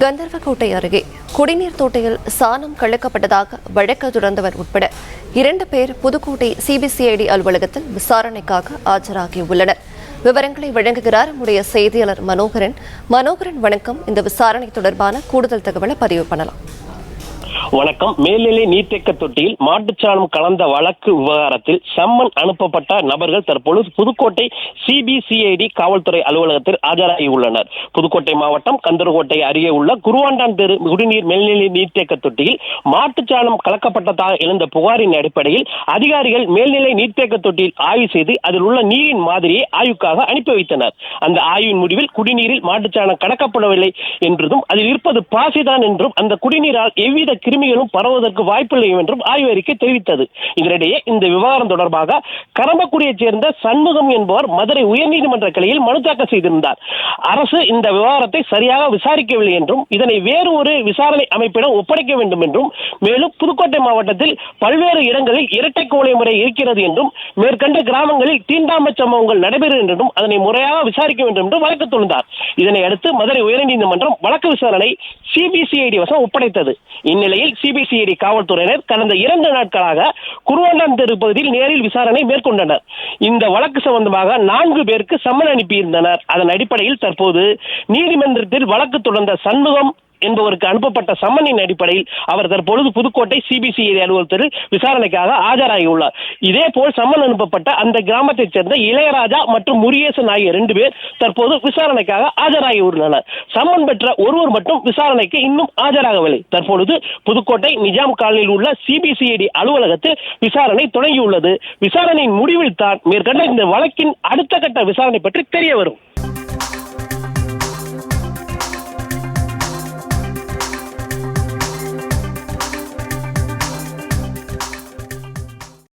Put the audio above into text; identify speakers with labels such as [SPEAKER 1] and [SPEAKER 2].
[SPEAKER 1] கந்தர்வக்கோட்டை அருகே குடிநீர் தொட்டியில் சாணம் கலக்கப்பட்டதாக வழக்கு தொடர்ந்தவர் உட்பட 2 பேர் புதுக்கோட்டை சிபிசிஐடி அலுவலகத்தில் விசாரணைக்காக ஆஜராகியுள்ளனர். விவரங்களை வழங்குகிறார் நம்முடைய செய்தியாளர் மனோகரன். வணக்கம். இந்த விசாரணை தொடர்பான கூடுதல் தகவலை பதிவு பண்ணலாம்.
[SPEAKER 2] வணக்கம். மேல்நிலை நீர்த்தேக்க தொட்டியில் மாட்டுச்சாணம் கலந்த வழக்கு விவகாரத்தில் சம்மன் அனுப்பப்பட்ட நபர்கள் தற்பொழுது புதுக்கோட்டை சிபிசிஐடி காவல்துறை அலுவலகத்தில் ஆஜராகியுள்ளனர். புதுக்கோட்டை மாவட்டம் கந்தர்வக்கோட்டை அருகே உள்ள குருவாண்டான் தெரு குடிநீர் மேல்நிலை நீர்த்தேக்க தொட்டியில் மாட்டுச்சாணம் கலக்கப்பட்டதாக எழுந்த புகாரின் அடிப்படையில் அதிகாரிகள் மேல்நிலை நீர்த்தேக்க தொட்டியில் ஆய்வு செய்து அதில் உள்ள நீரின் மாதிரியை ஆய்வுக்காக அனுப்பி வைத்தனர். அந்த ஆய்வின் முடிவில் குடிநீரில் மாட்டுச்சாணம் கலக்கப்படவில்லை என்றும் அதில் இருப்பது பாசிதான் என்றும் அந்த குடிநீரால் எவ்வித கிருமிகளும் பரவுவதற்கு வாய்ப்பில்லை என்றும் ஆய்வறிக்கை தெரிவித்தது. இதனிடையே இந்த விவகாரம் தொடர்பாக கரம்பக்குடியைச் சேர்ந்த சண்முகம் என்பவர் மதுரை உயர்நீதிமன்ற கிளையில் மனு தாக்கல் செய்திருந்தார். அரசு இந்த விவகாரத்தை சரியாக விசாரிக்கவில்லை என்றும் இதனை வேறு ஒரு விசாரணை அமைப்பிடம் ஒப்படைக்க வேண்டும் என்றும் மேலும் புதுக்கோட்டை மாவட்டத்தில் பல்வேறு இடங்களில் இரட்டை கொலை முறை இருக்கிறது என்றும் மேற்கண்ட கிராமங்களில் தீண்டாமை சம்பவங்கள் நடைபெறும் என்றும் அதனை முறையாக விசாரிக்க வேண்டும் என்று வழக்கு தொடர்ந்தார். இதனை அடுத்து மதுரை உயர்நீதிமன்றம் வழக்கு விசாரணை சிபிசிஐடி வசம் ஒப்படைத்தது. இந்நிலையில் சிபிசிஐடி காவல்துறையினர் கடந்த 2 நாட்களாக குருவாண்டான் தெரு பகுதியில் நேரில் விசாரணை மேற்கொண்டனர். இந்த வழக்கு சம்பந்தமாக 4 பேருக்கு சம்மன் அனுப்பியிருந்தனர். அதன் அடிப்படையில் தற்போது நீதிமன்றத்தில் வழக்கு தொடர்ந்த சண்முகம் என்பவருக்கு அனுப்பப்பட்ட சம்மனின் அடிப்படையில் அவர் தற்பொழுது புதுக்கோட்டை சிபிசிஐடி அலுவலகத்தில் விசாரணைக்காக ஆஜராகியுள்ளார். இதேபோல் சம்மன் அனுப்பப்பட்ட அந்த கிராமத்தைச் சேர்ந்த இளையராஜா மற்றும் முருகேசன் ஆகிய 2 பேர் தற்போது விசாரணைக்காக ஆஜராகியுள்ளனர். சம்மன் பெற்ற ஒருவர் மட்டும் விசாரணைக்கு இன்னும் ஆஜராகவில்லை. தற்பொழுது புதுக்கோட்டை நிஜாம் காலனியில் உள்ள சிபிசிஐடி அலுவலகத்தில் விசாரணை தொடங்கியுள்ளது. விசாரணையின் முடிவில் தான் மேற்கண்ட இந்த வழக்கின் அடுத்த கட்ட விசாரணை பற்றி தெரிய வரும்.